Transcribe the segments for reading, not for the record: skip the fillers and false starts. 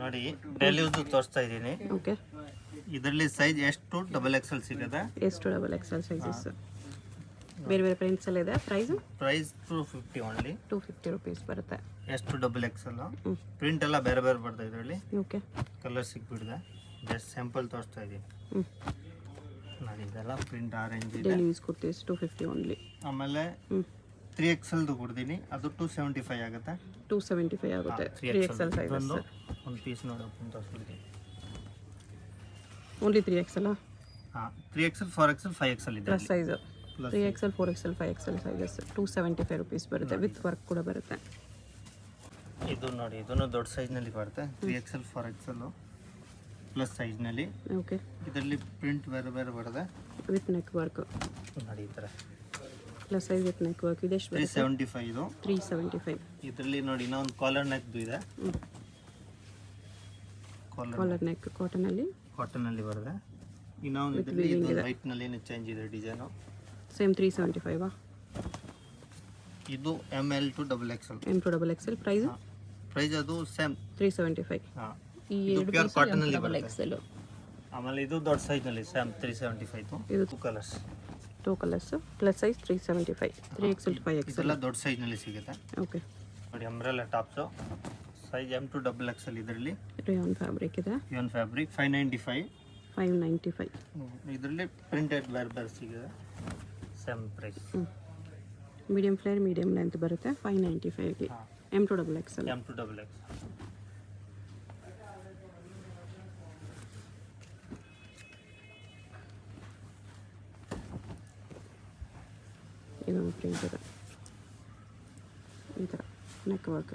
ನೋಡಿ daily use ತೋರಿಸ್ತಾ ಇದ್ದೀನಿ. ಓಕೆ, ಇದರಲ್ಲಿ ಸೈಜ್ ಎಷ್ಟು ಡಬಲ್ ಎಕ್ಸೆಲ್ ಸಿಗುತ್ತೆ. ಎಷ್ಟು ಡಬಲ್ ಎಕ್ಸೆಲ್ ಸೈಜಸ್ ಬೇರೆ ಬೇರೆ ಪ್ರಿಂಟ್ಸ್ ಎಲ್ಲ ಇದೆ. Price 250 only. 250 ರುಪೀಸ್ ಬರುತ್ತೆ. ಎಷ್ಟು ಡಬಲ್ ಎಕ್ಸೆಲ್ ಪ್ರಿಂಟ್ ಎಲ್ಲ ಬೇರೆ ಬೇರೆ ಬರ್ತದೆ ಇದರಲ್ಲಿ. ಓಕೆ, ಕಲರ್ ಸಿಕ್ಬಿಡಿದೆ. ಜಸ್ಟ್ ಸ್ಯಾಂಪಲ್ ತೋರಿಸ್ತಾ ಇದ್ದೀನಿ ನೋಡಿ. ಇದೆಲ್ಲ ಪ್ರಿಂಟ್ ಆರೆಂಜ್ ಇದೆ. Daily use kurtis 250 only. ಆಮೇಲೆ 3XL ಕೊಡ್ತೀನಿ, ಅದು 275 ಆಗುತ್ತೆ. 275 ಆಗುತ್ತೆ 3XL ಸೈಜಸ್. ಒಂದು ಪೀಸ್ ನೋಡಿ ಓಪನ್ ತೋರಿಸ್ಬಿಡ್ತೀನಿ. Only 3XL. ಹಾಂ, 3XL 4XL 5XL ಇದೆ plus size. 3XL 4XL 5XL sizes 275 rupees ಬರುತ್ತೆ. ವಿತ್ ವರ್ಕ್ ಕೂಡ ಬರುತ್ತೆ. ಇದು ನೋಡಿ, ಇದನ್ನು ದೊಡ್ಡ ಸೈಜ್ನಲ್ಲಿ ಬರುತ್ತೆ. 3XL 4XL ಪ್ಲಸ್ ಸೈಜ್ನಲ್ಲಿ. ಓಕೆ, ಇದರಲ್ಲಿ ಪ್ರಿಂಟ್ ಬೇರೆ ಬೇರೆ ಬರುತ್ತೆ. ವಿತ್ ನೆಕ್ ವರ್ಕ್ ನೋಡಿ ಈ ಥರ. Plus size with neck work ಇದೆ. 375 ಇದು. 375. ಇದರಲ್ಲಿ ನೋಡಿ ಇನ್ನೊಂದು ಕಾಲರ್ ನೆಕ್ದು ಇದೆ. ಕಾಲರ್ ನೆಕ್ ಕಾಟನಲ್ಲಿ ಬರುತ್ತೆ. ಇನ್ನೊಂದು ಇದರಲ್ಲಿ ವೈಟ್ನಲ್ಲಿ ಏನು ಚೇಂಜ್ ಇದೆ ಡಿಸೈನು. ಸೇಮ್ 375. ಇದು ML to XXL. M to XXL. Price ಅದು ಸೇಮ್ 375. ಹಾಂ, ಈ ಇದು ಪ್ಯೂರ್ ಕಾಟನಲ್ಲಿ ಬರುತ್ತೆ. XXL. ಆಮೇಲೆ ಇದು ದೊಡ್ಡ ಸೈಜ್ನಲ್ಲಿ ಸೇಮ್ 375. ಇದು 2 colours. 2 colours plus size 375. 3XL to 5XL ಇದೆಲ್ಲ ದೊಡ್ಡ ಸೈಜ್ನಲ್ಲಿ ಸಿಗುತ್ತೆ. ಓಕೆ, ನೋಡಿ umbrella tops size M to XXL. ಇದರಲ್ಲಿ ರೇಯಾನ್ ಫ್ಯಾಬ್ರಿಕ್ ಇದೆ. Rayon fabric 595. 595. ಇದರಲ್ಲಿ ಪ್ರಿಂಟೆಡ್ ಬೇರೆ ಬೇರೆ ಸಿಗುತ್ತೆ. Same price. Medium flare medium length ಬರುತ್ತೆ 595ಗೆ. M to XXL. M to XXL. ಇದೊಂದು ಪ್ರಿಂಟ್ ಇದೆ ಈ ಥರ ನೆಕ್ ವರ್ಕ್.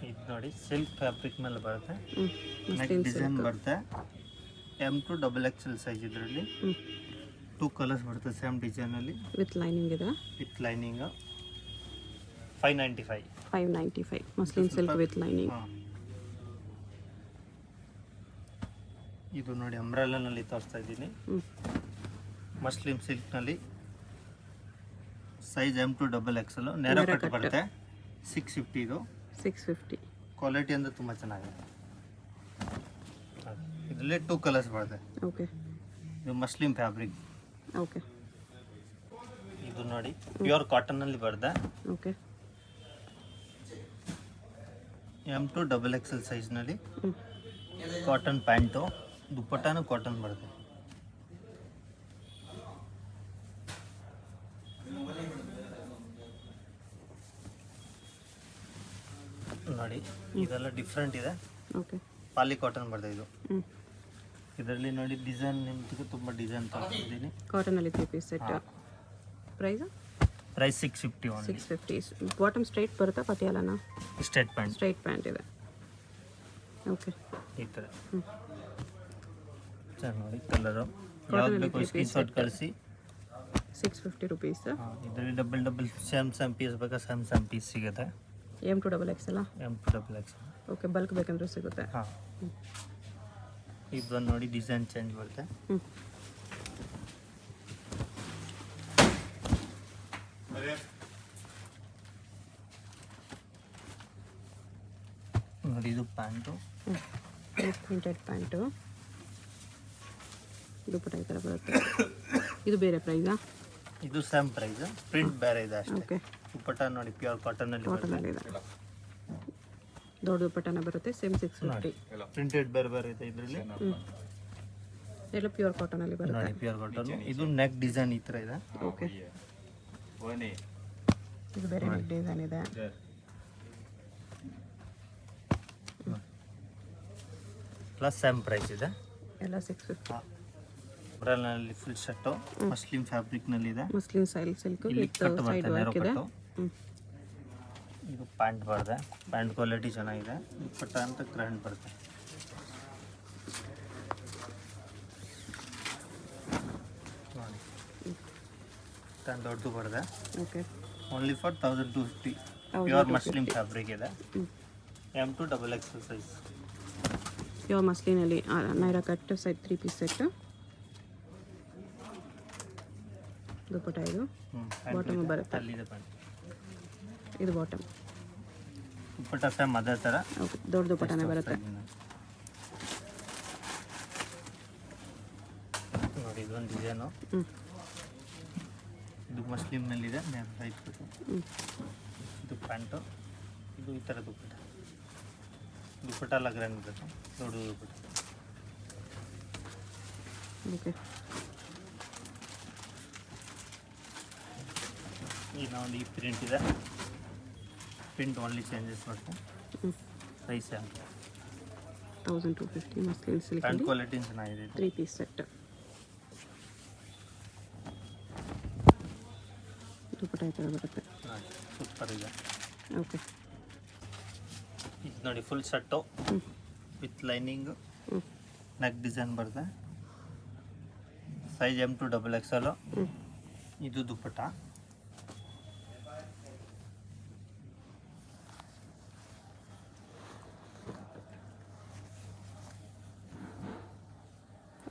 ಇದು ನೋಡಿ ಸಿಲ್ಕ್ ಫ್ಯಾಬ್ರಿಕ್ ಮೇಲೆ ಬರುತ್ತೆ. ನೆಕ್ ಮಸ್ಲಿನ್ ಡಿಸೈನ್ ಬರುತ್ತೆ. M to XXL size. ಇದರಲ್ಲಿ 2 ಕಲರ್ಸ್ ಬರುತ್ತೆ ಸೇಮ್ ಡಿಸೈನಲ್ಲಿ. ವಿತ್ ಲೈನಿಂಗ್ ಇದೆ. With lining 595. 595 muslin silk with lining. ಇದು ನೋಡಿ ಅಂಬ್ರೆಲಾನಲ್ಲಿ ತೋರಿಸ್ತಾ ಇದ್ದೀನಿ. ಮಸ್ಲಿನ್ ಸಿಲ್ಕ್ನಲ್ಲಿ ಸೈಜ್ M to XXL. ನೇರ ಕಟ್ ಬರುತ್ತೆ. 650 ಇದು. 650. ಕ್ವಾಲಿಟಿ ಅಂದರೆ ತುಂಬ ಚೆನ್ನಾಗಿದೆ. ಇದರಲ್ಲಿ 2 ಕಲರ್ಸ್ ಬರುತ್ತೆ. ಓಕೆ, ಇದು ಮಸ್ಲಿನ್ ಫ್ಯಾಬ್ರಿಕ್. ಓಕೆ, ಇದು ನೋಡಿ ಪ್ಯೂರ್ ಕಾಟನ್ನಲ್ಲಿ ಬರುತ್ತೆ. ಓಕೆ, M to XXL ಸೈಜ್ನಲ್ಲಿ. ಕಾಟನ್ ಪ್ಯಾಂಟು, ದುಪ್ಪಟ್ಟಾನು ಕಾಟನ್ ಬರುತ್ತೆ. ನೋಡಿ ಇದೆಲ್ಲ ಡಿಫ್ರೆಂಟ್ ಇದೆ. ಓಕೆ, ಪಾಲಿ ಕಾಟನ್ ಬರ್ತದೆ ಇದು. ಇದರಲ್ಲಿ ನೋಡಿ ಡಿಸೈನ್ ನಿಮ್ಗೆ ತುಂಬ ಡಿಸೈನ್ ತಗೊಂಡಿದ್ದೀನಿ. ಕಾಟನಲ್ಲಿ 3 piece set. Price 650 only. 650. Bottom straight ಬರುತ್ತಾ ಪಟಿಯಾಲನ? ಸ್ಟ್ರೈಟ್ ಪ್ಯಾಂಟ್ ಇದೆ. ಓಕೆ, ಈ ಥರ ಚೆನ್ನಾಗಿ ನೋಡಿ ಕಲರು. ಯಾವ್ದು ಬೇಕು ಸ್ಕ್ರೀನ್ ಶಾಟ್ ಕಳಿಸಿ. 650 ರುಪೀಸ್. ಇದರಲ್ಲಿ ಡಬಲ್ ಸೇಮ್ ಪೀಸ್ ಬೇಕಾ ಸೇಮ್ ಪೀಸ್ ಸಿಗುತ್ತೆ. M to XXL. M to XXL. Okay, bulk ಬೇಕಂದ್ರೆ ಸಿಗುತ್ತೆ. ಹಾಂ, ಇದು ನೋಡಿ ಡಿಸೈನ್ ಚೇಂಜ್ ಬರುತ್ತೆ. ನೋಡಿ ಇದು ಪ್ಯಾಂಟು. Printed pant. ದುಪ್ಪಟ್ಟ ಈ ಥರ ಬರುತ್ತೆ. ಇದು ಬೇರೆ ಪ್ರೈಸಾ? ಇದು ಸೇಮ್ ಪ್ರೈಸ್, ಪ್ರಿಂಟ್ ಬೇರೆ ಇದೆ ಅಷ್ಟೇ. ಓಕೆ, ದುಪ್ಪಟ್ಟ ನೋಡಿ ಪ್ಯೂರ್ ಕಾಟನ್ನಲ್ಲಿ ಇದೆ. ದೊಡ್ಡ ದುಪ್ಪಟ್ಟನ ಬರುತ್ತೆ. ಸೇಮ್ 650. ಪ್ರಿಂಟೆಡ್ ಬೇರೆ ಇದೆ ಇದರಲ್ಲಿ. ಎಲ್ಲ ಪ್ಯೂರ್ ಕಾಟನಲ್ಲಿ ಬರುತ್ತೆ. ನೋಡಿ ಪ್ಯೂರ್ ಕಾಟನ್. ಇದು ನೆಕ್ ಡಿಸೈನ್ ಈ ಥರ ಇದೆ. ಓಕೆ, ಇದು ಬೇರೆ ನೆಕ್ ಡಿಸೈನ್ ಇದೆ. ಪ್ಲಸ್ ಸೇಮ್ ಪ್ರೈಸ್ ಇದೆ. ಎಲ್ಲ 650. ಬ್ರಲ್ನಲ್ಲಿ ಫುಲ್ ಶರ್ಟು ಮಸ್ಲಿನ್ ಫ್ಯಾಬ್ರಿಕ್ನಲ್ಲಿ ಇದೆ. Muslin silk with side work ಇದೆ. ಇದು ಪ್ಯಾಂಟ್ ಬರುತ್ತೆ. ಪ್ಯಾಂಟ್ ಕ್ವಾಲಿಟಿ ಚೆನ್ನಾಗಿದೆ. ದುಪ್ಪಟ್ಟ ಅಂತ ಗ್ರ್ಯಾಂಡ್ ಬರುತ್ತೆ. ನೋಡಿ ದೊಡ್ಡದು ಬರುತ್ತೆ. Okay, only for 1250. Pure muslin fabric ಇದೆ. M to XXL size. Pure ಮಸ್ಲಿನಲ್ಲಿ Naira cut side 3 piece set. Dupatta ಇದು. ಬಾಟಮ್ ಬರುತ್ತೆ. ಅಲ್ಲಿದೆ ಪ್ಯಾಂಟ್. ಇದು ಬಾಟಮ್. ದುಪ್ಪಟ್ಟ ಸೇಮ್ ಅದೇ ಥರ ಓಕೆ ದೊಡ್ಡ ದುಪ್ಪಟ್ಟನೇ ಬರುತ್ತೆ. ನೋಡಿ ಇದೊಂದು ಡಿಸೈನು, ಹ್ಞೂ ಇದು ಮಸ್ಲಿಮ್ನಲ್ಲಿದೆ ರೈಟ್. ಹ್ಞೂ ಇದು ಪ್ಯಾಂಟು, ಇದು ಈ ಥರ ದುಪ್ಪಟ್ಟ. ದುಪ್ಪಟ್ಟ ಎಲ್ಲ ಗ್ರ್ಯಾಂಡ್ ಬೇಕು, ದೊಡ್ಡ ದುಪ್ಪಟ್ಟ. ಓಕೆ ಈಗ ಒಂದು ಈ ಪ್ರಿಂಟ್ ಇದೆ, ಪ್ರಿಂಟ್ ಓನ್ಲಿ ಚೇಂಜಸ್ ಬರುತ್ತೆ. ಹ್ಞೂ ಪ್ರೈಸ್ 1250 ಮಸ್ಲಿನ್ ಪ್ಯಾಂಟ್ ಸಿಲ್ಕಲ್ಲಿ ಕ್ವಾಲಿಟಿ ಚೆನ್ನಾಗಿದೆ ಇದು. 3 ಪೀಸ್ ಸೆಟ್. ದುಪ್ಪಟ್ಟ ಈ ಥರ ಬರುತ್ತೆ. ಸೂಪರ್ ಇದೆ. ಓಕೆ ಇದು ನೋಡಿ ಫುಲ್ ಶರ್ಟು ಹ್ಞೂ ವಿತ್ ಲೈನಿಂಗು, ಹ್ಞೂ ನೆಕ್ ಡಿಸೈನ್ ಬರುತ್ತೆ. Size M2 XXL. ಹ್ಞೂ ಇದು ದುಪ್ಪಟ್ಟ.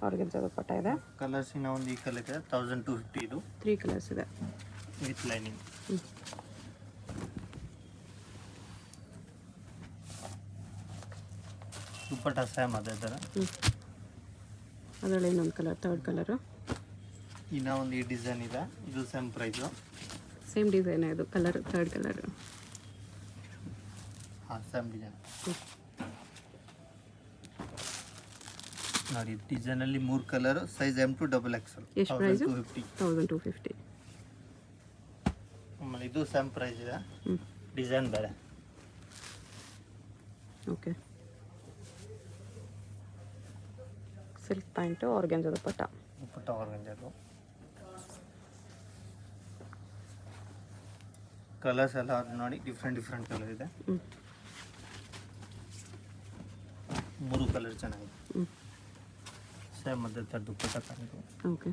ಆರ್ಗನ್ಸಾ ದುಪ್ಪಟ್ಟ ಇದೆ. ಕಲರ್ಸ್ ಇನ್ನ ಒಂದು ಈ ಕಲರ್ ಇದೆ 1250. ಇದು 3 ಕಲರ್ಸ್ ಇದೆ. With lining. ಹ್ಞೂ ದುಪ್ಪಟ್ಟ ಸೇಮ್ ಅದೇ ಥರ. ಹ್ಞೂ ಅದರಲ್ಲಿ ಇನ್ನೊಂದು ಕಲರ್, ಥರ್ಡ್ ಕಲರು. ಇನ್ನ ಒಂದು ಈ ಡಿಸೈನ್ ಇದೆ, ಇದು ಸೇಮ್ ಪ್ರೈಸು. ಸೇಮ್ ಡಿಸೈನ್ ಇದು, ಕಲರ್ ಥರ್ಡ್ ಕಲರ್. ಹಾಂ ಸೇಮ್ ಡಿಸೈನ್. ಹ್ಞೂ ನೋಡಿ ಡಿಸೈನಲ್ಲಿ 3 ಕಲರು, ಸೈಜ್ M2 XXL. ಎಷ್ಟು ಪ್ರೈಸು? 1250. 1250. ಆಮೇಲೆ ಇದು ಸೇಮ್ ಪ್ರೈಸ್ ಇದೆ, ಹ್ಞೂ ಡಿಸೈನ್ ಬೇರೆ. ಓಕೆ ಸಿಲ್ಕ್ ಪ್ಯಾಂಟು, ಆರ್ಗನ್ಸಾ ದುಪ್ಪಟ್ಟ. ದುಪ್ಪಟ್ಟ ಆರ್ಗಂಜದು. ಕಲರ್ಸ್ ಎಲ್ಲ ನೋಡಿ ಡಿಫ್ರೆಂಟ್ ಕಲರ್ ಇದೆ. ಹ್ಞೂ 3 ಕಲರ್ ಚೆನ್ನಾಗಿದೆ. ಹ್ಞೂ ಸೇಮ್ ಅದೇ ಥರ ದುಪ್ಪಟ್ಟ ಪ್ಯಾಂಟು. ಓಕೆ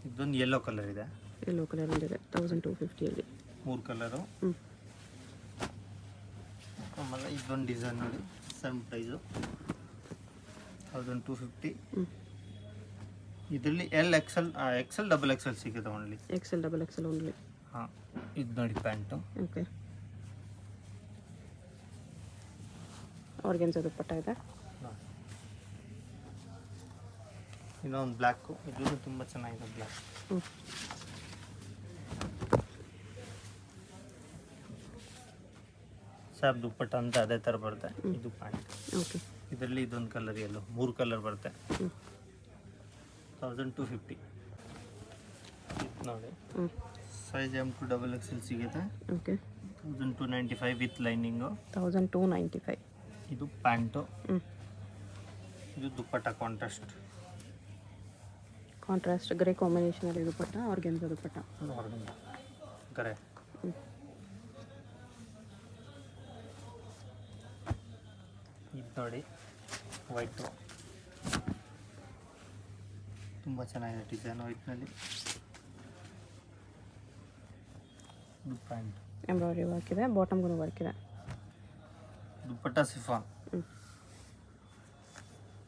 ಇದೊಂದು ಯೆಲ್ಲೋ ಕಲರ್ ಇದೆ, ಯೆಲ್ಲೋ ಕಲರ್ ಒಂದಿದೆ 1250ಅಲ್ಲಿ. 3 ಕಲರು. ಹ್ಞೂ ಆಮೇಲೆ ಇದೊಂದು ಡಿಸೈನ್ ನೋಡಿ, ಸೇಮ್ ಪ್ರೈಸು 1250. ಹ್ಞೂ ಇದರಲ್ಲಿ XL XXL ಸಿಗುತ್ತೆ ಓನ್ಲಿ. XL XXL only. ಹಾಂ ಇದು ನೋಡಿ ಪ್ಯಾಂಟು. ಓಕೆ ಆರ್ಗನ್ಸಾ ದುಪ್ಪಟ್ಟ ಇದೆ. ಇನ್ನೊಂದು ಬ್ಲ್ಯಾಕು, ಇದು ತುಂಬ ಚೆನ್ನಾಗಿದೆ ಬ್ಲ್ಯಾಕ್. ಹ್ಞೂ ಸಾಬ್ ದುಪ್ಪಟ್ಟ ಅಂತ ಅದೇ ಥರ ಬರುತ್ತೆ. ಇದು ಪ್ಯಾಂಟ್. ಓಕೆ ಇದರಲ್ಲಿ ಇದೊಂದು ಕಲರ್ ಎಲ್ಲೋ 3 ಕಲರ್ ಬರುತ್ತೆ. ಹ್ಞೂ 1250. ಇದು ನೋಡಿ ಹ್ಞೂ ಸೈಜ್ M2 XXL ಸಿಗುತ್ತೆ. Okay 1295 with lining. 1295. ಇದು ಪ್ಯಾಂಟು, ಹ್ಞೂ ಇದು ದುಪ್ಪಟ್ಟ ಕಾಂಟ್ರಾಸ್ಟ್. ಕಾಂಟ್ರಾಸ್ಟ್ ಗ್ರೇ ಕಾಂಬಿನೇಷನಲ್ಲಿ ದುಪ್ಪಟ್ಟ, ಆರ್ಗನ್ಸಾ ದುಪ್ಪಟ್ಟ. ಕರೆ. ಹ್ಞೂ ಇದು ನೋಡಿ ವೈಟು, ತುಂಬ ಚೆನ್ನಾಗಿದೆ ಡಿಸೈನ್ ವೈಟ್ನಲ್ಲಿ. ಇದು ಪ್ಯಾಂಟ್, ಎಂಬ್ರಾಯ್ಡ್ರಿ ವರ್ಕ್ ಇದೆ, ಬಾಟಮ್ಗೂ ವರ್ಕ್ ಇದೆ. ದುಪ್ಪಟ್ಟ ಸಿಫಾನ್. ಹ್ಞೂ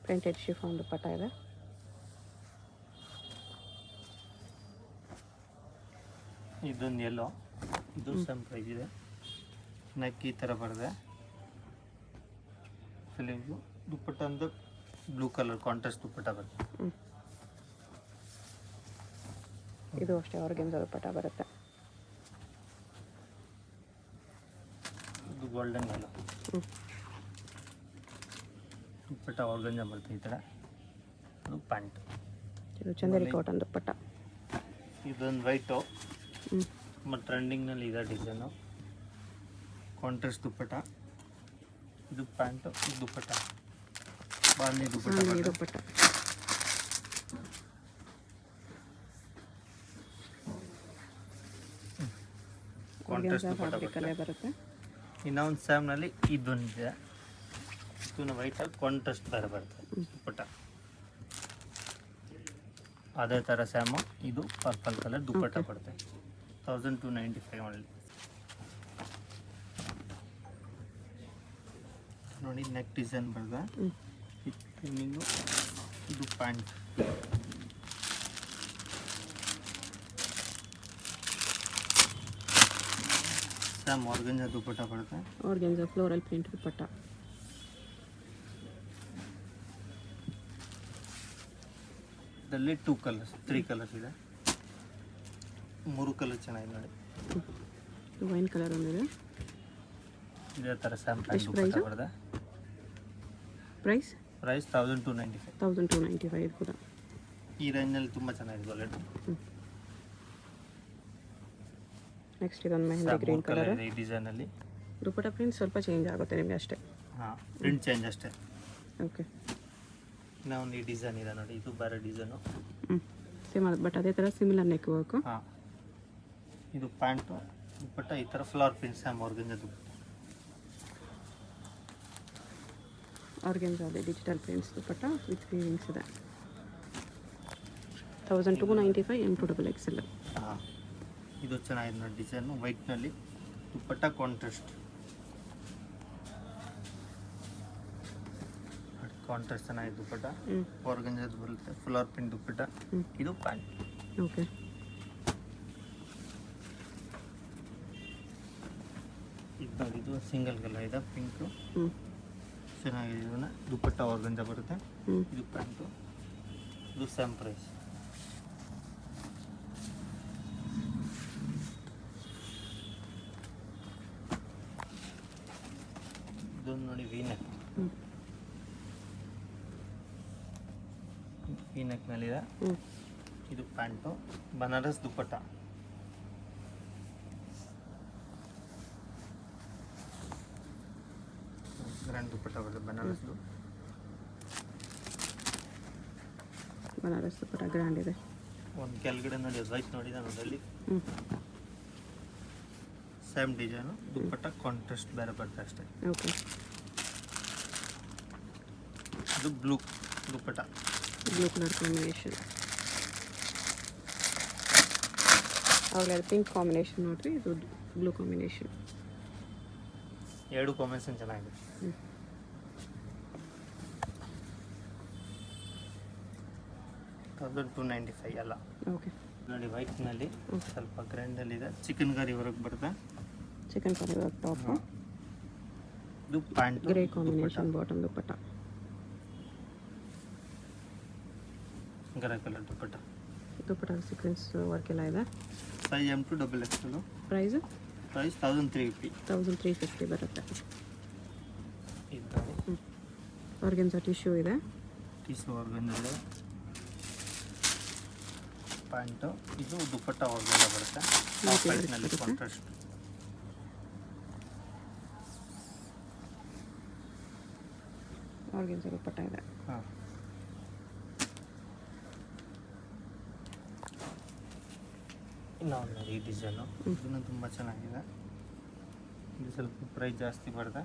ಪ್ರಿಂಟೆಡ್ ಶಿಫಾನ್ ದುಪ್ಪಟ್ಟ ಇದೆ. ಇದೊಂದು ಎಲ್ಲೋ, ಇದು ಸೇಮ್ ಪ್ರೈಸ್ ಇದೆ. ನೆಕ್ ಈ ಥರ ಬರುತ್ತೆ. ಫಿಲಿಂಗು ದುಪ್ಪಟ್ಟ ಒಂದು ಬ್ಲೂ ಕಲರ್ ಕಾಂಟ್ರಾಸ್ಟ್ ದುಪ್ಪಟ್ಟ ಬರುತ್ತೆ. ಹ್ಞೂ ಇದು ಅಷ್ಟೇ ಆರ್ಗನ್ಸಾ ದುಪ್ಪಟ್ಟ ಬರುತ್ತೆ. ಇದು ಗೋಲ್ಡನ್ ಎಲ್ಲೋ, ಹ್ಞೂ ದುಪ್ಪಟ್ಟ ಆರ್ಗಂಜಾ ಬರುತ್ತೆ ಈ ಥರ. ಅದು ಪ್ಯಾಂಟ್. ಇದು ಚಂದೇರಿ ಕಾಟನ್ ದುಪ್ಪಟ್ಟ. ಇದೊಂದು ವೈಟು, ಹ್ಞೂ ಮತ್ತು ಟ್ರೆಂಡಿಂಗ್ನಲ್ಲಿ ಇದೆ ಡಿಸೈನು. ಕಾಂಟ್ರಾಸ್ಟ್ ದುಪ್ಪಟ್ಟ. ಇದು ಪ್ಯಾಂಟು, ಇದು ದುಪ್ಪಟ್ಟ, ಬಾಂಧಿ ದುಪ್ಪಟ್ಟ ಬಾಂಧನಿ ಬರುತ್ತೆ. ದುಪ್ಪಟ್ಟ. ಕಾಂಟ್ರಾಸ್ಟ್ ಆರ್ಗನ್ಸಾ ದುಪ್ಪಟ್ಟ ಫ್ಯಾಬ್ರಿಕಲ್ಲೇ ಬರುತ್ತೆ. ಬರುತ್ತೆ. ಇನ್ನೊಂದು ಸ್ಯಾಮ್ನಲ್ಲಿ ಇದೊಂದಿದೆ, ಇದನ್ನು ವೈಟಲ್ಲಿ ಕಾಂಟ್ರಾಸ್ಟ್ ಬೇರೆ ಬರುತ್ತೆ ದುಪ್ಪಟ್ಟ. ಅದೇ ಥರ ಸ್ಯಾಮು, ಇದು ಪರ್ಪಲ್ ಕಲರ್ ದುಪ್ಪಟ್ಟ ಬರುತ್ತೆ. 1295 ಓನ್ಲಿ. ನೋಡಿ ನೆಕ್ ಡಿಸೈನ್ ಬರ್ತದೆ. ಹ್ಞೂ ಟ್ರಿಮ್ಮಿಂಗು, ಇದು ಪ್ಯಾಂಟ್. ಸ್ಯಾಮ್ ಆರ್ಗಂಜಾ ದುಪ್ಪಟ್ಟ ಬರುತ್ತೆ. ಆರ್ಗೆನ್ಜಾ ಫ್ಲೋರಲ್ ಪ್ರಿಂಟ್ ದುಪ್ಪಟ್ಟ. ಇದರಲ್ಲಿ 2 ಕಲರ್ಸ್ 3 ಕಲರ್ಸ್ ಇದೆ. 3 ಕಲರ್ ಚೆನ್ನಾಗಿದೆ ನೋಡಿ. ವೈನ್ ಕಲರ್ ಒಂದಿದೆ. ಇದೇ ಥರ ಸ್ಯಾಮ್ ಪ್ಯಾಂಟ್ ಎಷ್ಟು ದುಪ್ಪಟ್ಟ ಪ್ರೈಸು? ಬರುತ್ತೆ. Price price 1295. 1295 ಕೂಡ. ಈ ರೇಂಜಲ್ಲಿ ತುಂಬ ಚೆನ್ನಾಗಿದೆ ಕ್ವಾಲಿಟಿ. ನೆಕ್ಸ್ಟ್ ಇದೊಂದು ಮೆಹಂದಿ ಗ್ರೀನ್ ಕಲರ್. ಈ ಡಿಸೈನಲ್ಲಿ ದುಪ್ಪಟ್ಟ ಪ್ರಿಂಟ್ ಸ್ವಲ್ಪ ಚೇಂಜ್ ಆಗುತ್ತೆ ನಿಮಗೆ ಅಷ್ಟೇ. ಹಾಂ, ಪ್ರಿಂಟ್ ಚೇಂಜ್ ಅಷ್ಟೇ. ಓಕೆ. ಇನ್ನೊಂದು ಈ ಡಿಸೈನ್ ಇದೆ ನೋಡಿ, ಇದು ಬೇರೆ ಡಿಸೈನು. ಸೇಮ್ ಅದು, ಬಟ್ ಅದೇ ಥರ ಸಿಮಿಲರ್ ನೆಕ್ ವರ್ಕು. ಹಾಂ, ಇದು ಪ್ಯಾಂಟು ದುಪ್ಪಟ್ಟ ಈ ಥರ ಫ್ಲವರ್ ಪ್ರಿಂಟ್ ಸ್ಯಾಮ್ ಆರ್ಗಂಜಾ ದುಪ್ಪಟ್ಟ. ಆರ್ಗೆನ್ಜಾ ಅದೇ digital prints dupatta with weavings ಇದೆ. 1295 M2XXL. ಹಾಂ, ಇದು ಚೆನ್ನಾಗಿದೆ ನೋಡಿ ಡಿಸೈನು, ವೈಟ್ನಲ್ಲಿ ದುಪ್ಪಟ್ಟ ಕಾಂಟ್ರಾಸ್ಟ್ ಚೆನ್ನಾಗಿದೆ ದುಪ್ಪಟ್ಟ. ಆರ್ಗಂಜಾದ ಬರುತ್ತೆ, ಫ್ಲವರ್ ಪ್ರಿಂಟ್ ದುಪ್ಪಟ್ಟ. ಇದು ಪ್ಯಾಂಟ್. ಓಕೆ. ಇದು ನೋಡಿ, ಇದು ಸಿಂಗಲ್ ಕಲರ್ ಇದೆ, ಪಿಂಕು. ಚೆನ್ನಾಗಿದೆ. ಇದನ್ನ ದುಪ್ಪಟ್ಟ ಆರ್ಗಂಜಾ ಬರುತ್ತೆ. ಇದು ಪ್ಯಾಂಟು. ಇದು ಸೇಮ್ ಪ್ರೈಸ್. ಇದೊಂದು ನೋಡಿ ವೀನೆಕ್. ವೀನೆಕ್ನಲ್ಲಿದೆ. ಇದು ಪ್ಯಾಂಟು, ಬನಾರಸ್ ದುಪ್ಪಟ್ಟ. ಗ್ರ್ಯಾಂಡ್ ದುಪ್ಪಟ್ಟ ಬರುತ್ತೆ ಬನಾರಸ್ದು. ಬನಾರಸ್ ದುಪ್ಪಟ್ಟ ಗ್ರ್ಯಾಂಡ್ ಇದೆ. ಒಂದು ಕೆಳಗಡೆ ನೋಡಿ ವೈಟ್ ನೋಡಿ ಅದರಲ್ಲಿ ಸೇಮ್ ಡಿಸೈನು, ದುಪ್ಪಟ್ಟ ಕಾಂಟ್ರಾಸ್ಟ್ ಬೇರೆ ಬರುತ್ತೆ ಅಷ್ಟೇ. ಓಕೆ. ಇದು blue dupatta. Blue colour combination. ಅವಾಗಲೇ ಪಿಂಕ್ ಕಾಂಬಿನೇಷನ್ ನೋಡ್ರಿ, ಇದು ಬ್ಲೂ ಕಾಂಬಿನೇಷನ್. ಎರಡು ಕಾಂಬಿನೇಷನ್ ಚೆನ್ನಾಗಿದೆ. $1295 ಅಲ್ಲ. ಓಕೆ. ನೋಡಿ ವೈಟ್ನಲ್ಲಿ ಸ್ವಲ್ಪ ಗ್ರ್ಯಾಂಡಲ್ಲಿದೆ, ಚಿಕನ್ ಕರಿ ವರ್ಕ್ ಬರುತ್ತೆ. Chicken curry work top. ಇದು ಪ್ಯಾಂಟ್, ಗ್ರೇ ಕಾಂಬಿನೇಷನ್ ಬಾಟಮ್ ದುಪ್ಪಟ್ಟ. ಗ್ರೇ ಕಲರ್ ದುಪ್ಪಟ್ಟ. ದುಪ್ಪಟ್ಟ ಸೀಕ್ವೆನ್ಸ್ ವರ್ಕ್ ಎಲ್ಲ ಇದೆ. Size M2XXL. ಪ್ರೈಸ್ 1350. 1350 ಬರುತ್ತೆ. ಇದು ಆರ್ಗೆನ್ಜಾ ಟಿಶ್ಯೂ ಇದೆ. Tissue ಆರ್ಗಂಜಾ pant. ಇದು ದುಪ್ಪಟ್ಟ ಆರ್ಗಂಜಾ ಬರುತ್ತೆ. ವೈಟ್ನಲ್ಲಿ ಕಾಂಟ್ರಾಸ್ಟ್. ಆರ್ಗೆನ್ಜಾ ದುಪ್ಪಟ್ಟ ಇದೆ. ಹಾಂ, ಇನ್ನೊಂದು ನೋಡಿ ಈ ಡಿಸೈನು, ಇದನ್ನು ತುಂಬ ಚೆನ್ನಾಗಿದೆ. ಇದು ಸ್ವಲ್ಪ ಪ್ರೈಸ್ ಜಾಸ್ತಿ ಬರುತ್ತೆ.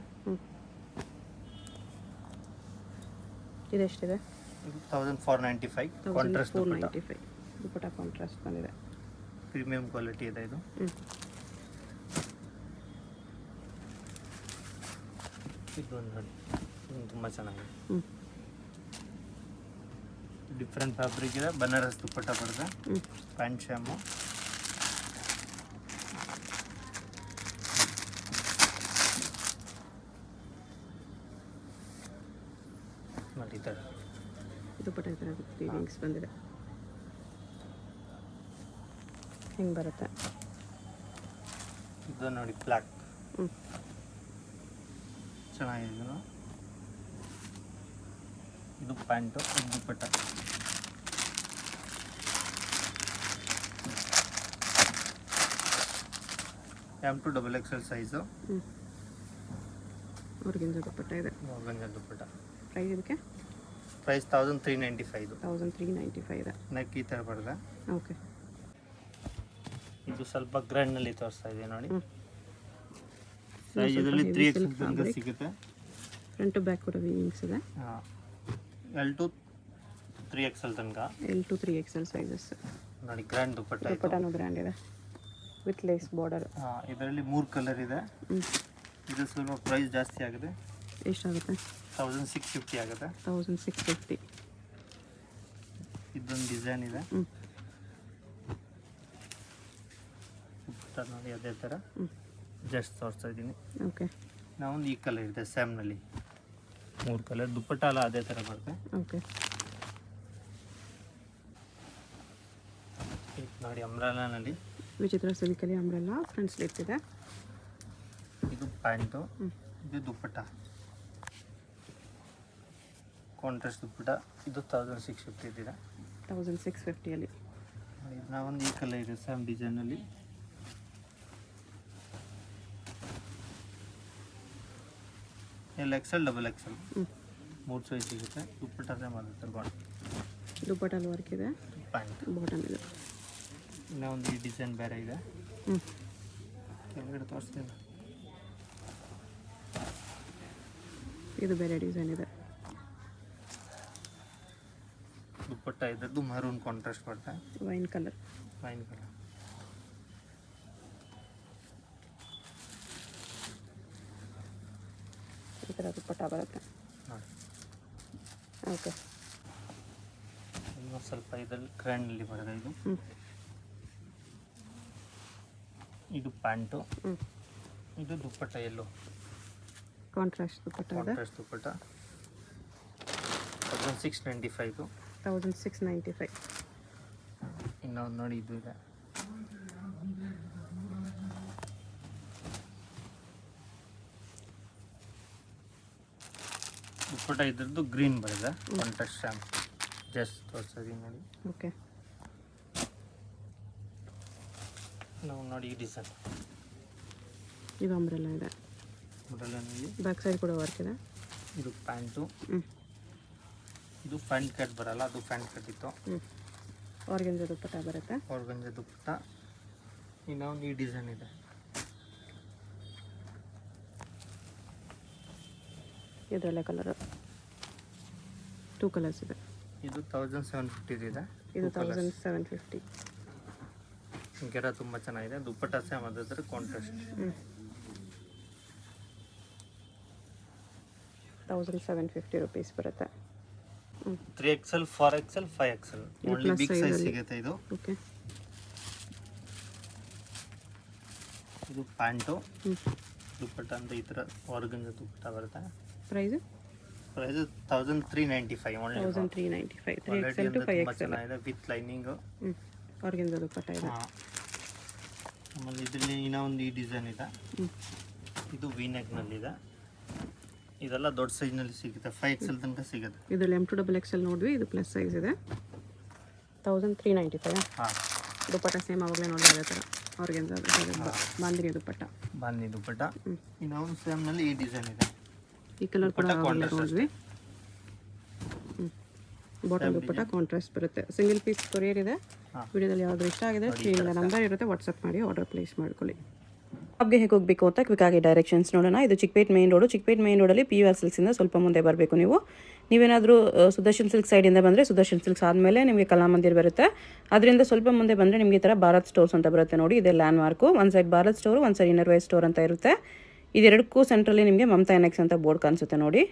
ಇದೆಷ್ಟಿದೆ? ಇದು 1495. ಕಾಂಟ್ರಾಸ್ಟ್ ದುಪ್ಪಟ್ಟ. 1495 ದುಪ್ಪಟ್ಟ ಕಾಂಟ್ರಾಸ್ಟ್ ಬಂದಿದೆ. ಪ್ರೀಮಿಯಂ ಕ್ವಾಲಿಟಿ ಇದೆ ಇದು. ಇದು ನೋಡಿ, ಇದು ತುಂಬ ಚೆನ್ನಾಗಿದೆ. ಡಿಫ್ರೆಂಟ್ ಫ್ಯಾಬ್ರಿಕ್ ಇದೆ, ಬನಾರಸ್ ದುಪ್ಪಟ್ಟ ಬರುತ್ತೆ. ಪ್ಯಾಂಟ್ ಶ್ಯಾಮು. ನೋಡಿ ಈ ಥರ ದುಪ್ಪಟ್ಟ ಈ ಥರ ವೀವಿಂಗ್ಸ್ ಬಂದಿದೆ. ಹಿಂಗೆ ಬರುತ್ತೆ. ಇದು ನೋಡಿ ಬ್ಲ್ಯಾಕ್ ಚೆನ್ನಾಗಿದೆ. ಇದು ಇದು ಪ್ಯಾಂಟು, ಇದು ದುಪ್ಪಟ್ಟ. M2XXL size. ಆರ್ಗೆನ್ಜಾ ದುಪ್ಪಟ್ಟ ಇದೆ. ಆರ್ಗಂಜಾ ದುಪ್ಪಟ್ಟ. ಪ್ರೈಸ್ ಇದಕ್ಕೆ? ಪ್ರೈಸ್ 1395. 1395 ಇದೆ. ನೆಕ್ ಈ ಥರ ಬರುತ್ತೆ. ಓಕೆ. ಇದು ಸ್ವಲ್ಪ ಗ್ರ್ಯಾಂಡ್ನಲ್ಲಿ ತೋರಿಸ್ತಾ ಇದೆ ನೋಡಿ. ಸೈಜ್ ಇದರಲ್ಲಿ 3XL ತನಕ ಸಿಗುತ್ತೆ. ಫ್ರಂಟ್ ಟು ಬ್ಯಾಕ್ ಕೂಡ ವೀವಿಂಗ್ಸ್ ಇದೆ. ಹಾಂ, L to 3XL ತನಕ. L to 3XL sizes. ನೋಡಿ ಗ್ರ್ಯಾಂಡ್ ದುಪ್ಪಟ್ಟ. ದುಪ್ಪಟ್ಟನೂ ಗ್ರ್ಯಾಂಡ್ ಇದೆ ವಿತ್ ಲೇಸ್ ಬಾರ್ಡರ್. ಹಾಂ, ಇದರಲ್ಲಿ 3 ಕಲರ್ ಇದೆ. ಇದು ಸ್ವಲ್ಪ ಪ್ರೈಸ್ ಜಾಸ್ತಿ ಆಗಿದೆ. ಎಷ್ಟಾಗುತ್ತೆ? 1650 ಆಗುತ್ತೆ. 1650. ಇದೊಂದು ಡಿಸೈನ್ ಇದೆ. ದುಪ್ಪಟ್ಟ ನೋಡಿ ಅದೇ ಥರ. ಜಸ್ಟ್ ತೋರಿಸ್ತಾ ಇದ್ದೀನಿ. ಓಕೆ ನಾವೊಂದು ಈ ಕಲರ್ ಇದೆ ಸ್ಯಾಮ್ನಲ್ಲಿ 3 ಕಲರ್. ದುಪ್ಪಟ್ಟ ಎಲ್ಲ ಅದೇ ಥರ ಬರುತ್ತೆ. ಓಕೆ ಇದು ನೋಡಿ ಅಂಬ್ರೆಲಾನಲ್ಲಿ ವಿಚಿತ್ರ ಸಿಲ್ಕಲ್ಲಿ ಅಂಬ್ರೆಲ್ಲ ಫ್ರಂಟ್ ಸ್ಲೀವ್ಸ್ ಇದೆ. ಇದು ಪ್ಯಾಂಟು, ಇದು ದುಪ್ಪಟ್ಟ, ಕಾಂಟ್ರಾಸ್ಟ್ ದುಪ್ಪಟ್ಟ. ಇದು 1650 ಇದೆ. 1650ಅಲ್ಲಿ. ನಾವೊಂದು ಈ ಕಲರ್ ಇದೆ ಸ್ಯಾಮ್ ಡಿಸೈನಲ್ಲಿ. XL ಡಬಲ್ XL 3 ಸೈಜ್ ಸಿಗುತ್ತೆ. ದುಪ್ಪಟ್ಟದೇ ಮಾಡುತ್ತೆ ದುಪ್ಪಟ್ಟಲ್ಲಿ ವರ್ಕ್ ಇದೆ, ಪ್ಯಾಂಟ್ ಬಾಟಮ್ ಇದೆ. ಇನ್ನೊಂದು ಈ ಡಿಸೈನ್ ಬೇರೆ ಇದೆ, ಕೆಳಗಡೆ ತೋರಿಸ್ತೀನಿ. ಇದು ಬೇರೆ ಡಿಸೈನ್ ಇದೆ. ದುಪ್ಪಟ್ಟ ಇದ್ದದ್ದು ಮರೂನ್ ಕಾಂಟ್ರಾಸ್ಟ್ ಬರುತ್ತೆ, ವೈನ್ ಕಲರ್. ಈ ಥರ ದುಪ್ಪಟ್ಟ ಬರುತ್ತೆ. ನೋಡಿ ಓಕೆ ಇನ್ನೊಂದು ಸ್ವಲ್ಪ ಇದರಲ್ಲಿ ಗ್ರ್ಯಾಂಡಲ್ಲಿ ಬರುತ್ತೆ. ಇದು ಪ್ಯಾಂಟು, ಇದು ದುಪ್ಪಟ್ಟ ಎಲ್ಲೋ ಕಾಂಟ್ರಾಸ್ಟ್ ದುಪ್ಪಟ್ಟ ಇದೆ. ಕಾಂಟ್ರಾಸ್ಟ್ ದುಪ್ಪಟ್ಟ 1695. 1695. ಇನ್ನೊಂದು ನೋಡಿ ಇದು ಇದೆ. ದುಪ್ಪಟ್ಟ ಇದ್ರದ್ದು ಗ್ರೀನ್ ಬರುತ್ತೆ, ಕಾಂಟ್ರಾಸ್ಟ್ ಶ್ಯಾಮ್. ಜಸ್ಟ್ ತೋರಿಸೋದು ನೋಡಿ. ಓಕೆ ನಾವು ನೋಡಿ ಈ ಡಿಸೈನ್. ಇದು ಅಂಬ್ರೆಲ್ಲ ಇದೆ. ಮೊದಲನಲ್ಲಿ ಬ್ಯಾಕ್ ಸೈಡ್ ಕೂಡ ವರ್ಕ್ ಇದೆ. ಇದು ಪ್ಯಾಂಟು, ಇದು ಫ್ರಂಟ್ ಕಟ್ ಬರಲ್ಲ, ಅದು ಫ್ರಂಟ್ ಕಟ್ ಇತ್ತು. ಆರ್ಗೆಂಜಾ ದುಪ್ಪಟ್ಟ ಬರುತ್ತೆ. ಆರ್ಗಂಜಾ ದುಪ್ಪಟ್ಟ. ಇನ್ನೊಂದು ಈ ಡಿಸೈನ್ ಇದೆ. ಇದರಲ್ಲೇ ಕಲರ್ 2 ಕಲರ್ಸ್ ಇದೆ. ಇದು 1750 ಇದೆ. ಇದು 1750. ಗೆರ ತುಂಬ ಚೆನ್ನಾಗಿದೆ. ದುಪ್ಪಟ್ಟ ಸೇಮ್ ಅದ್ರ ಕಾಂಟ್ರಾಸ್ಟ್. 1750 rupees ಬರುತ್ತೆ. 3XL 4XL 5XL only big size ಸಿಗುತ್ತೆ ಇದು. ಓಕೆ ಇದು ಪ್ಯಾಂಟು, ದುಪ್ಪಟ್ಟ ಅಂತ ಈ ಥರ ಆರ್ಗಂಜಾ ದುಪ್ಪಟ್ಟ ಬರುತ್ತೆ. Price 1395 only. 1395. 3XL to 5XL ಚೆನ್ನಾಗಿದೆ ವಿತ್ ಲೈನಿಂಗ್. ಆರ್ಗೆಂಜಾ ದುಪ್ಪಟ್ಟ ಇದೆ. ಆಮೇಲೆ ಇದರಲ್ಲಿ ಇನ್ನೊಂದು ಈ ಡಿಸೈನ್ ಇದೆ. ಇದು ವಿನೆಕ್ನಲ್ಲಿದೆ. ಇದೆಲ್ಲ ದೊಡ್ಡ ಸೈಜ್ನಲ್ಲಿ ಸಿಗುತ್ತೆ, 5XL ತನಕ ಸಿಗುತ್ತೆ. ಇದರಲ್ಲಿ M to XXL ನೋಡಿದ್ವಿ, ಇದು ಪ್ಲಸ್ ಸೈಜ್ ಇದೆ. 1395. ಹಾಂ ದುಪ್ಪಟ್ಟ ಸೇಮ್ ಆವಾಗಲೇ ನೋಡಿದ್ರೆ ಅದೇ ಥರ ಆರ್ಗೆಂಜಾ ಬಾಂದಿನಿ ದುಪ್ಪಟ್ಟ. ಬಾಂದಿನಿ ದುಪ್ಪಟ್ಟ. ಇನ್ನೊಂದು ಸೇಮ್ನಲ್ಲಿ ಈ ಡಿಸೈನ್ ಇದೆ. ಈ ಕಲರ್ ಕೂಡ ನೋಡಿದ್ವಿ. ಬಾಟಮ್ ದುಪ್ಪಟ್ಟ ಕಾಂಟ್ರಾಸ್ಟ್ ಬರುತ್ತೆ. ಸಿಂಗಲ್ ಪೀಸ್ ಕೊರಿಯರ್ ಇದೆ. ವಿಡಿಯೋದಲ್ಲಿ ಯಾವ್ದು ಇಷ್ಟ ಆಗಿದೆ ಸ್ಕ್ರೀನ್ ನಂಬರ್ ಇರುತ್ತೆ, ವಾಟ್ಸಪ್ ಮಾಡಿ ಆರ್ಡರ್ ಪ್ಲೇಸ್ ಮಾಡ್ಕೊಳ್ಳಿ. ಶಾಪ್ಗೆ ಹೇಗೆ ಹೋಗಬೇಕು ಅಂತ ಕ್ವಿಕ್ ಆಗಿ ಡೈರೆಕ್ಷನ್ಸ್ ನೋಡೋಣ. ಇದು Chickpet main road. Chickpet main ರೋಡಲ್ಲಿ PVR ಸಿಲ್ಕ್ಸಿಂದ ಸ್ವಲ್ಪ ಮುಂದೆ ಬರಬೇಕು ನೀವು. ನೀವೇನಾದರೂ ಸುದರ್ಶನ್ ಸಿಲ್ಕ್ ಸೈಡಿಂದ ಬಂದರೆ ಸುದರ್ಶನ್ ಸಿಲ್ಕ್ಸ್ ಆದಮೇಲೆ ನಿಮಗೆ ಕಲಾಮಂದಿರ್ ಬರುತ್ತೆ. ಅದರಿಂದ ಸ್ವಲ್ಪ ಮುಂದೆ ಬಂದರೆ ನಿಮಗೆ ಈ ಥರ ಭಾರತ್ ಸ್ಟೋರ್ಸ್ ಅಂತ ಬರುತ್ತೆ ನೋಡಿ. ಇದೆ ಲ್ಯಾಂಡ್ ಮಾರ್ಕು. ಒಂದು ಸೈಡ್ ಭಾರತ್ ಸ್ಟೋರು, ಒಂದು ಸೈಡ್ ಇನ್ನರ್ ವೇರ್ ಸ್ಟೋರ್ ಅಂತ ಇರುತ್ತೆ. ಇದೆರಡಕ್ಕೂ ಸೆಂಟ್ರಲ್ಲಿ ನಿಮಗೆ ಮಮತಾ NX ಅಂತ ಬೋರ್ಡ್ ಕಾಣಿಸುತ್ತೆ ನೋಡಿ.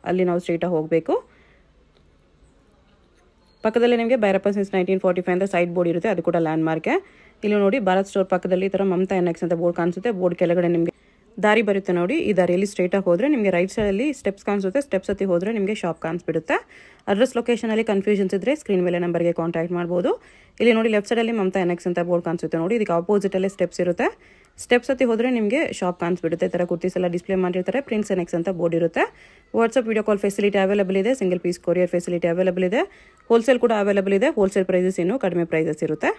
ಅಲ್ಲಿ ನಾವು ಸ್ಟ್ರೈಟಾಗಿ ಹೋಗಬೇಕು. ಪಕ್ಕದಲ್ಲಿ ನಿಮಗೆ ಭೈರಪ್ಪ ಸಿನ್ಸ್ 1945 ಅಂತ ಸೈಡ್ ಬೋರ್ಡ್ ಇರುತ್ತೆ, ಅದು ಕೂಡ ಲ್ಯಾಂಡ್ ಮಾರ್ಕೆ. ಇಲ್ಲಿ ನೋಡಿ ಭಾರತ್ ಸ್ಟೋರ್ ಪಕ್ಕದಲ್ಲಿ ಈ ಥರ ಮಮತಾ NX ಅಂತ ಬೋರ್ಡ್ ಕಾಣಿಸುತ್ತೆ. ಬೋರ್ಡ್ ಕೆಳಗಡೆ ನಿಮಗೆ ದಾರಿ ಬರುತ್ತೆ ನೋಡಿ. ಈ ದಾರಿಯಲ್ಲಿ ಸ್ಟ್ರೈಟಾಗಿ ಹೋದರೆ ನಿಮಗೆ ರೈಟ್ ಸೈಡಲ್ಲಿ ಸ್ಟೆಪ್ಸ್ ಕಾಣಿಸುತ್ತೆ. ಸ್ಟೆಪ್ಸ್ ಹತ್ತಿ ಹೋದರೆ ನಿಮಗೆ ಶಾಪ್ ಕಾಣಿಸ್ಬಿಡುತ್ತೆ. ಅಡ್ರೆಸ್ ಲೊಕೇಶನಲ್ಲಿ ಕನ್ಫ್ಯೂಷನ್ಸ್ ಇದ್ದರೆ ಸ್ಕ್ರೀನ್ ಮೇಲೆ ನಂಬರ್ಗೆ ಕಾಂಟ್ಯಾಕ್ಟ್ ಮಾಡ್ಬೋದು. ಇಲ್ಲಿ ನೋಡಿ ಲೆಫ್ಟ್ ಸೈಡಲ್ಲಿ ಮಮತಾ NX ಅಂತ ಬೋರ್ಡ್ ಕಾಣಿಸುತ್ತೆ ನೋಡಿ. ಇದಕ್ಕೆ ಆಪೋಸಿಟಲ್ಲೇ ಸ್ಟೆಪ್ಸ್ ಇರುತ್ತೆ. ಸ್ಟೆಪ್ಸ್ ಹತ್ತಿ ಹೋದರೆ ನಿಮಗೆ ಶಾಪ್ ಕಾಣಿಸ್ಬಿಡುತ್ತೆ. ಈ ಥರ ಕುರ್ತೀಸ್ ಎಲ್ಲ ಡಿಸ್ಪ್ಲೇ ಮಾಡಿರ್ತಾರೆ. ಪ್ರಿನ್ಸ್ NX ಅಂತ ಬೋರ್ಡ್ ಇರುತ್ತೆ. WhatsApp video call facility available ಇದೆ. Single piece courier facility available ಇದೆ. ಹೋಲ್ಸೇಲ್ ಕೂಡ ಅವೈಲೇಬಲ್ ಇದೆ. ಹೋಲ್ಸೇಲ್ ಪ್ರೈಸಸ್ ಇನ್ನೂ ಕಡಿಮೆ ಪ್ರೈಸಸ್ ಇರುತ್ತೆ.